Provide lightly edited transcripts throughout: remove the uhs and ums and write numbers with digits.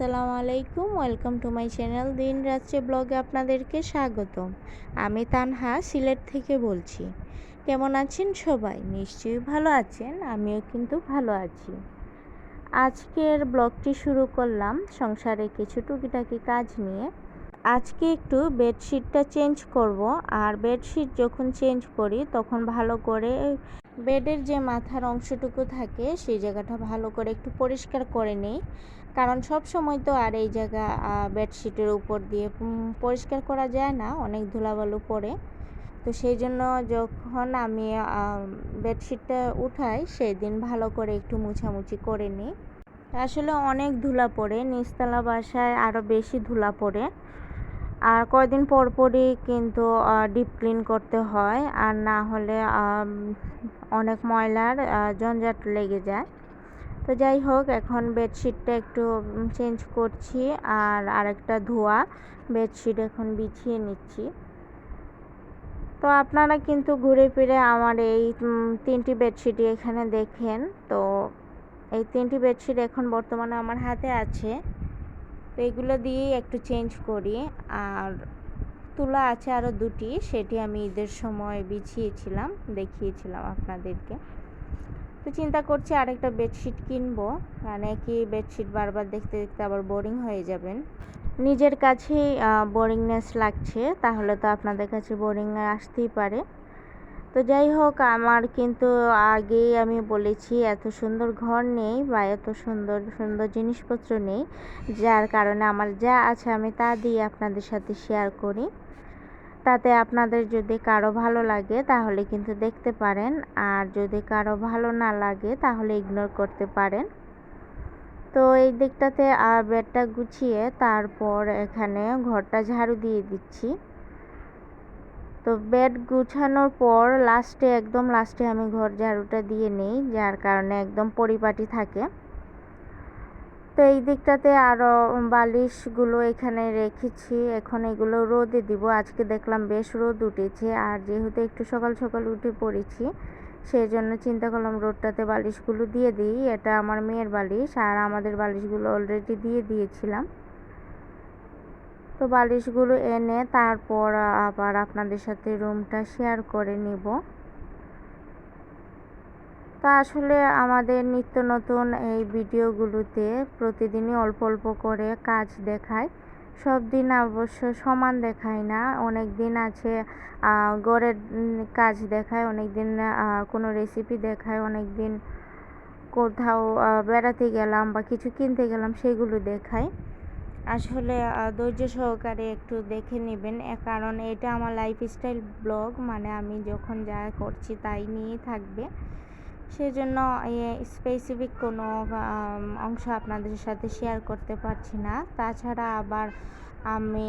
আসসালামু আলাইকুম, welcome to my channel দিন রাত্রে ব্লগে আপনাদেরকে স্বাগতম। আমি তানহা সিলেট থেকে বলছি। কেমন আছেন সবাই? নিশ্চয়ই ভালো আছেন, আমিও কিন্তু ভালো আছি। আজকের ব্লগটি শুরু করলাম সংসারে কিছু টুকিটাকি কাজ নিয়ে। আজকে একটু বেডশিটটা চেঞ্জ করব, আর বেডশিট যখন চেঞ্জ করি তখন ভালো করে বেডের যে মাথার অংশটুকু থাকে সেই জায়গাটা ভালো করে একটু পরিষ্কার করে নিই। কারণ সব সময় তো আর এই জায়গা বেডশিটের উপর দিয়ে পরিষ্কার করা যায় না, অনেক ধুলাবালু পড়ে। তো সেই জন্য যখন আমি বেডশিটটা উঠাই সেই দিন ভালো করে একটু মুছামুছি করে নিই। আসলে অনেক ধুলা পড়ে, নিচতলা বাসায় আরও বেশি ধুলা পড়ে। আর কয়দিন পর পরই কিন্তু ডিপ ক্লিন করতে হয়, আর না হলে অনেক ময়লার ঝঞ্ঝাট লেগে যায়। তো যাই হোক, এখন বেডশিটটা একটু চেঞ্জ করছি, আর আরেকটা ধোয়া বেডশিট এখন বিছিয়ে নিচ্ছি। তো আপনারা কিন্তু ঘুরে ফিরে আমার এই 3টি বেডশিটই এখানে দেখেন। তো এই 3টি বেডশিট এখন বর্তমানে আমার হাতে আছে। তো এগুলো দিয়েই একটু চেঞ্জ করি। আর তুলা আছে আরও 2টি, সেটি আমি ঈদের সময় বিছিয়েছিলাম, দেখিয়েছিলাম আপনাদেরকে। তো চিন্তা করছি আরেকটা বেডশিট কিনবো, মানে কি বেডশিট বারবার দেখতে দেখতে আবার বোরিং হয়ে যাবেন। নিজের কাছেই বোরিংনেস লাগছে, তাহলে তো আপনাদের কাছে বোরিং আসতেই পারে। তো যাই হোক, আমার কিন্তু আগেই আমি বলেছি এত সুন্দর ঘর নেই বা এত সুন্দর সুন্দর জিনিসপত্র নেই, যার কারণে আমার যা আছে আমি তা দিয়ে আপনাদের সাথে শেয়ার করি। তাতে আপনাদের যদি কারো ভালো লাগে তাহলে কিন্তু দেখতে পারেন, আর যদি কারো ভালো না লাগে তাহলে ইগনোর করতে পারেন। তো এই দিকটাতে বেডটা গুছিয়ে তারপর এখানে ঘরটা ঝাড়ু দিয়ে দিচ্ছি। তো বেড গুছানোর পর একদম লাস্টে আমি ঘর ঝাড়ুটা দিয়ে নিই, যার কারণে একদম পরিপাটি থাকে। তো এই দিকটাতে আরও বালিশগুলো এখানে রেখেছি, এখন এগুলো রোদে দিব। আজকে দেখলাম বেশ রোদ উঠেছে, আর যেহেতু একটু সকাল সকাল উঠে পড়েছি সেই জন্য চিন্তা করলাম রোদটাতে বালিশগুলো দিয়ে দিই। এটা আমার মেয়ের বালিশ, আর আমাদের বালিশগুলো অলরেডি দিয়ে দিয়েছিলাম। তো বালিশগুলো এনে তারপর আবার আপনাদের সাথে রুমটা শেয়ার করে নিব। তো আসলে আমাদের নিত্য নতুন এই ভিডিওগুলোতে প্রতিদিনই অল্প অল্প করে কাজ দেখায়, সব দিন অবশ্য সমান দেখায় না। অনেক দিন আছে ঘরের কাজ দেখায়, অনেক দিন কোনো রেসিপি দেখায়, অনেক দিন কোথাও বেড়াতে গেলাম বা কিছু কিনতে গেলাম সেগুলো দেখায়। আসলে ধৈর্য সহকারে একটু দেখে নেবেন, কারণ এটা আমার লাইফস্টাইল ব্লগ, মানে আমি যখন যা করছি তাই নিয়েই থাকবে। সেজন্য স্পেসিফিক কোনো অংশ আপনাদের সাথে শেয়ার করতে পারছি না। তাছাড়া আবার আমি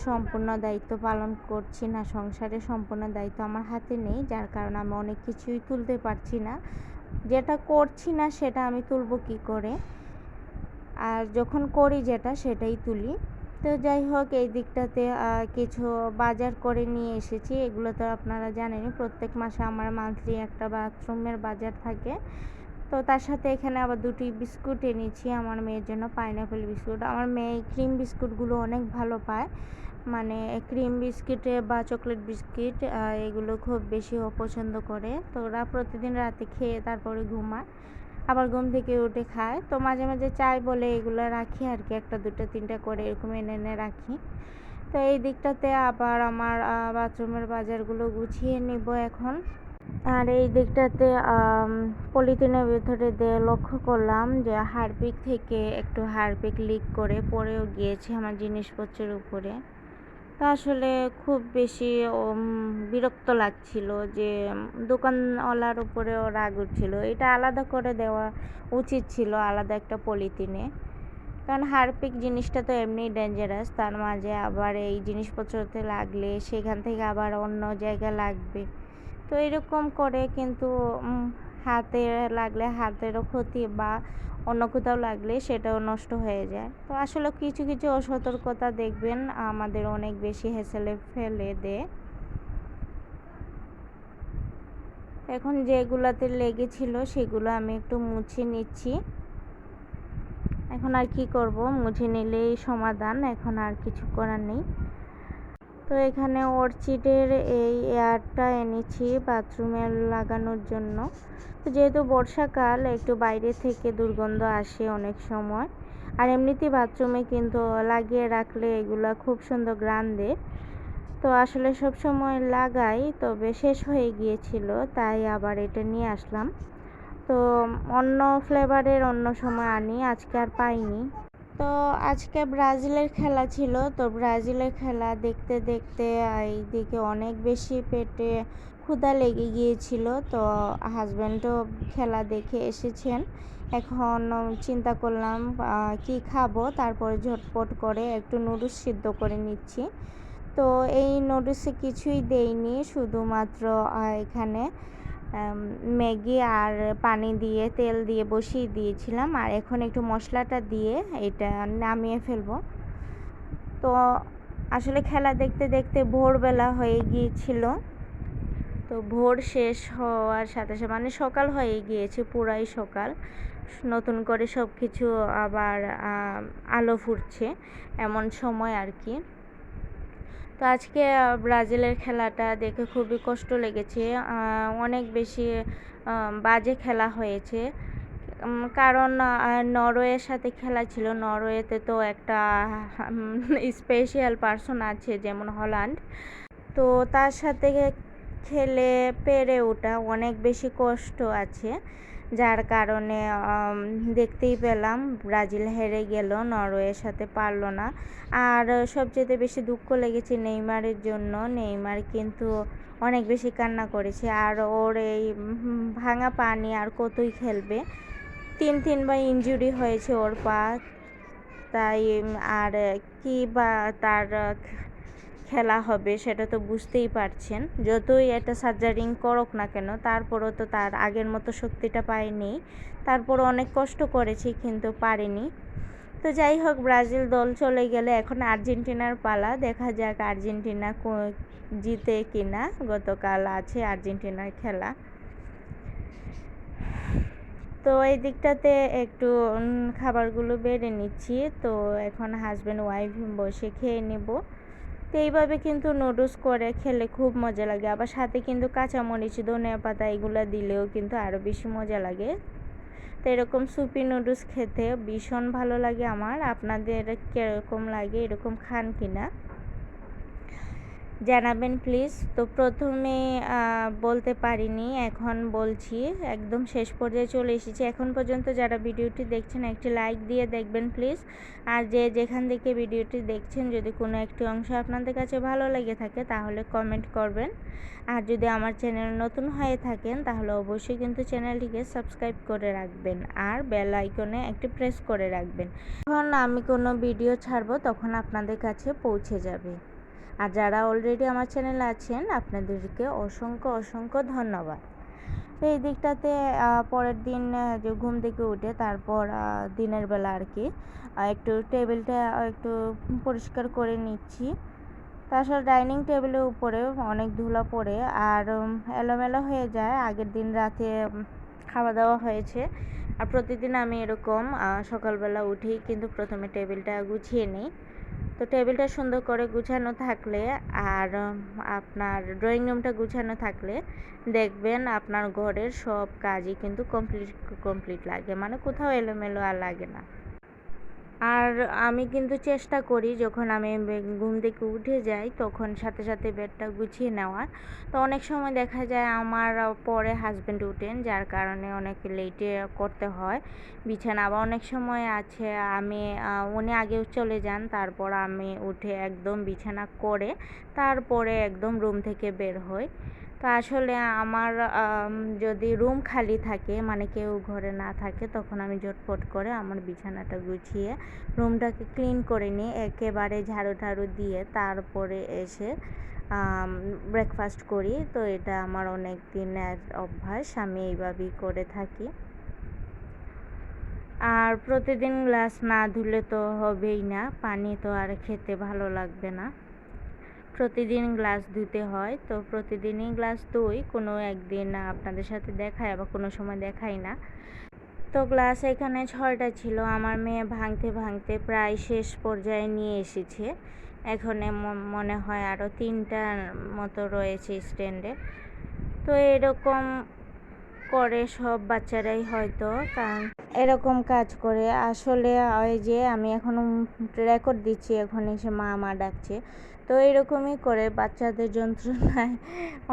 সম্পূর্ণ দায়িত্ব পালন করছি না, সংসারের সম্পূর্ণ দায়িত্ব আমার হাতে নেই, যার কারণে আমি অনেক কিছুই তুলতে পারছি না। যেটা করছি না সেটা আমি তুলবো কী করে, আর যখন করি যেটা সেটাই তুলি। তো যাই হোক, এই দিকটাতে কিছু বাজার করে নিয়ে এসেছি। এগুলো তো আপনারা জানেনই, প্রত্যেক মাসে আমার মান্থলি একটা বাথরুমের বাজার থাকে। তো তার সাথে এখানে আবার 2টি বিস্কুট এনেছি আমার মেয়ের জন্য, পাইনাপেল বিস্কুট। আমার মেয়ে ক্রিম বিস্কুটগুলো অনেক ভালো পায়, মানে ক্রিম বিস্কিটে বা চকলেট বিস্কিট এগুলো খুব বেশি পছন্দ করে। তো ওরা প্রতিদিন রাতে খেয়ে তারপরে ঘুমায়, আবার ঘুম থেকে উঠে খায়। তো মাঝে মাঝে চাই বলে এগুলো রাখি আর কি, 1, 2, 3 করে এরকম এনে এনে রাখি। তো এই দিকটাতে আবার আমার বাথরুমের বাজারগুলো গুছিয়ে নিব এখন। আর এই দিকটাতে পলিথিনের ভিতরে দিয়ে লক্ষ্য করলাম যে হারপিক থেকে একটু হারপিক লিক করে পড়েও গিয়েছে আমার জিনিসপত্রের উপরে। তো আসলে খুব বেশি বিরক্ত লাগছিল যে দোকানওয়ালার উপরেও রাগ উঠছিল। এটা আলাদা করে দেওয়া উচিত ছিল, আলাদা একটা পলিথিনে, কারণ হারপিক জিনিসটা তো এমনিই ডেঞ্জারাস, তার মাঝে আবার এই জিনিসপত্রতে লাগলে সেখান থেকে আবার অন্য জায়গায় লাগবে। তো এরকম করে কিন্তু হাতে লাগলে হাতেরও ক্ষতি, বা অন্য কোথাও লাগলে সেটাও নষ্ট হয়ে যায়। তো আসলে কিছু কিছু অসতর্কতা দেখবেন আমাদের অনেক বেশি হ্যাসেলে ফেলে দেয়। এখন যেগুলাতে লেগেছিল সেগুলো আমি একটু মুছে নিচ্ছি। এখন এখন আর কি করব, মুছে নিলেই সমাধান, এখন আর কিছু করার নেই। তো এখানে অর্চিডের এই এয়ারটা এনেছি বাথরুমে লাগানোর জন্য। তো যেহেতু বর্ষাকাল, একটু বাইরে থেকে দুর্গন্ধ আসে অনেক সময়, আর এমনিতেই বাথরুমে কিন্তু লাগিয়ে রাখলে এগুলা খুব সুন্দর ঘ্রাণ দেয়। তো আসলে সব সময় লাগাই, তবে শেষ হয়ে গিয়েছিল, তাই আবার এটা নিয়ে আসলাম। তো অন্য ফ্লেভারের অন্য সময় আনি, আজকে আর পাইনি। তো আজকে ব্রাজিলের খেলা ছিল, তো ব্রাজিলের খেলা দেখতে দেখতে এইদিকে অনেক বেশি পেটে ক্ষুধা লেগে গিয়েছিল। তো হাজব্যান্ডও খেলা দেখে এসেছেন, এখন চিন্তা করলাম কি খাবো, তারপরে ঝটপট করে একটু নুডলস সিদ্ধ করে নিচ্ছি। তো এই নুডলসে কিছুই দেইনি, শুধুমাত্র এখানে ম্যাগি আর পানি দিয়ে তেল দিয়ে বসিয়ে দিয়েছিলাম, আর এখন একটু মশলাটা দিয়ে এটা নামিয়ে ফেলবো। তো আসলে খেলা দেখতে দেখতে ভোরবেলা হয়ে গিয়েছিল। তো ভোর শেষ হওয়ার সাথে সাথে মানে সকাল হয়ে গিয়েছে, পুরাই সকাল, নতুন করে সব কিছু আবার আলো ফুটছে এমন সময় আর কি। তো আজকে ব্রাজিলের খেলাটা দেখে খুবই কষ্ট লেগেছে, অনেক বেশি বাজে খেলা হয়েছে। কারণ নরওয়ের সাথে খেলা ছিল, নরওয়েতে তো একটা স্পেশাল পার্সন আছে যেমন হল্যান্ড, তো তার সাথে খেলে পেরে ওঠা অনেক বেশি কষ্ট আছে, যার কারণে দেখতেই পেলাম ব্রাজিল হেরে গেল, নরওয়ের সাথে পারলো না। আর সবচেয়ে বেশি দুঃখ লেগেছে নেইমারের জন্য, নেইমার কিন্তু অনেক বেশি কান্না করেছে, আর ওর এই ভাঙা পা নিয়ে আর কতই খেলবে, তিনবার ইনজুরি হয়েছে ওর পা, তাই আর কি বা তার খেলা হবে সেটা তো বুঝতেই পারছেন। যতই এটা সার্জারিং করুক না কেন, তারপরও তো তার আগের মতো শক্তিটা পায়নি, তারপর অনেক কষ্ট করেছি কিন্তু পারেনি। তো যাই হোক, ব্রাজিল দল চলে গেলে এখন আর্জেন্টিনার পালা, দেখা যাক আর্জেন্টিনা জিতে কিনা। গতকাল আছে আর্জেন্টিনার খেলা। তো এই দিকটাতে একটু খাবারগুলো বেড়ে নিচ্ছি, তো এখন হাজব্যান্ড ওয়াইফ বসে খেয়ে নেব। তো এইভাবে কিন্তু নুডলস করে খেলে খুব মজা লাগে, আবার সাথে কিন্তু কাঁচামরিচ, ধনিয়া পাতা এগুলো দিলেও কিন্তু আরও বেশি মজা লাগে। তো এরকম সুপি নুডলস খেতে ভীষণ ভালো লাগে আমার। আপনাদের কীরকম লাগে, এরকম খান কি না জানাবেন প্লিজ। তো প্রথমে বলতে পারিনি, এখন বলছি, একদম শেষ পর্যায়ে চলে এসেছি। এখন পর্যন্ত যারা ভিডিওটি দেখছেন একটি লাইক দিয়ে দেখবেন প্লিজ, আর যেখান থেকে ভিডিওটি দেখছেন যদি কোনো একটি অংশ আপনাদের কাছে ভালো লেগে থাকে তাহলে কমেন্ট করবেন, আর যদি আমার চ্যানেল নতুন হয়ে থাকেন তাহলে অবশ্যই কিন্তু চ্যানেলটিকে সাবস্ক্রাইব করে রাখবেন, আর বেল আইকনে একটি প্রেস করে রাখবেন, যখন আমি কোনো ভিডিও ছাড়বো তখন আপনাদের কাছে পৌঁছে যাবে। আর যারা অলরেডি আমার চ্যানেলে আছেন আপনাদেরকে অসংখ্য ধন্যবাদ। তো এই দিকটাতে পরের দিন যে ঘুম থেকে উঠে তারপর দিনের বেলা আর কি একটু টেবিলটা একটু পরিষ্কার করে নিচ্ছি। তাছাড়া ডাইনিং টেবিলের উপরে অনেক ধুলা পড়ে আর এলোমেলো হয়ে যায়, আগের দিন রাতে খাওয়া দাওয়া হয়েছে। আর প্রতিদিন আমি এরকম সকালবেলা উঠেই কিন্তু প্রথমে টেবিলটা গুছিয়ে নিই। তো টেবিলটা সুন্দর করে গুছানো থাকলে আর আপনার ড্রয়িং রুমটা গুছানো থাকলে দেখবেন আপনার ঘরের সব কাজই কিন্তু কমপ্লিট লাগে, মানে কোথাও এলোমেলো আর লাগে না। আর আমি কিন্তু চেষ্টা করি যখন আমি ঘুম থেকে উঠে যাই তখন সাথে সাথে বেডটা গুছিয়ে নেওয়ার। তো অনেক সময় দেখা যায় আমার পরে হাজব্যান্ড উঠেন, যার কারণে অনেক লেটে করতে হয় বিছানা। আবার অনেক সময় আছে আমি উনি আগেও চলে যান, তারপর আমি উঠে একদম বিছানা করে তারপরে একদম রুম থেকে বের হই। তো আসলে আমার যদি রুম খালি থাকে, মানে কেউ ঘরে না থাকে, তখন আমি ঝটপট করে আমার বিছানাটা গুছিয়ে রুমটাকে ক্লিন করে নিই, একেবারে ঝাড়ু ঠাড়ু দিয়ে তারপরে এসে ব্রেকফাস্ট করি। তো এটা আমার অনেক দিনের অভ্যাস, আমি এইভাবেই করে থাকি। আর প্রতিদিন গ্লাস না ধুলে তো হবেই না, পানি তো আর খেতে ভালো লাগবে না, প্রতিদিন গ্লাস ধুতে হয়। তো প্রতিদিনই গ্লাস ধুই, কোনো একদিন আপনাদের সাথে দেখাই আবার কোনো সময় দেখাই না। তো গ্লাস এখানে 6টা ছিল, আমার মেয়ে ভাঙতে ভাঙতে প্রায় শেষ পর্যায়ে নিয়ে এসেছে। এখন মনে হয় আরও 3টার মতো রয়েছে স্ট্যান্ডে। তো এরকম করে সব বাচ্চারাই হয়তো, কারণ এরকম কাজ করে। আসলে ওই যে আমি এখন রেকর্ড দিচ্ছি, এখন এসে মা মা ডাকছে। তো এরকমই করে বাচ্চাদের যন্ত্রণায়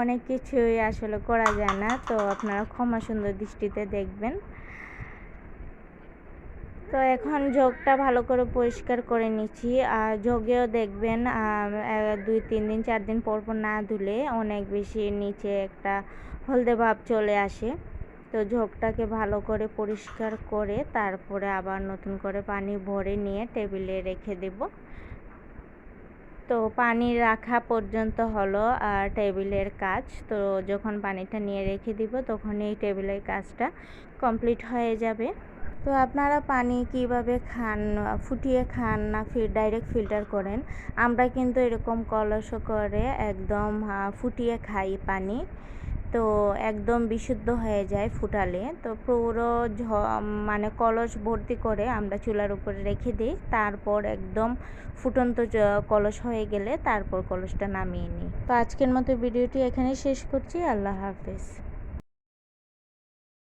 অনেক কিছুই আসলে করা যায় না। তো আপনারা ক্ষমা সুন্দর দৃষ্টিতে দেখবেন। তো এখন জগটা ভালো করে পরিষ্কার করে নিচ্ছি। আর জগেও দেখবেন 2-3 দিন 4 দিন পর পর না ধুলে অনেক বেশি নিচে একটা হলদে ভাব চলে আসে। তো জগটাকে ভালো করে পরিষ্কার করে তারপরে আবার নতুন করে পানি ভরে নিয়ে টেবিলে রেখে দেব। তো পানি রাখা পর্যন্ত হলো টেবিলের কাজ। তো যখন পানিটা নিয়ে রেখে দিব তখন এই টেবিলের কাজটা কমপ্লিট হয়ে যাবে। তো আপনারা পানি কিভাবে খান, ফুটিয়ে খান না ডাইরেক্ট ফিল্টার করেন? আমরা কিন্তু এরকম কলস করে একদম ফুটিয়ে খাই পানি। তো একদম বিশুদ্ধ হয়ে যায় ফুটালে। তো পুরো মানে কলস ভর্তি করে আমরা চুলার উপরে রেখে দিই। তারপর একদম ফুটন্ত কলস হয়ে গেলে তারপর কলসটা নামিয়ে নিই। তো আজকের মতো ভিডিওটি এখানেই শেষ করছি। আল্লাহ হাফেজ।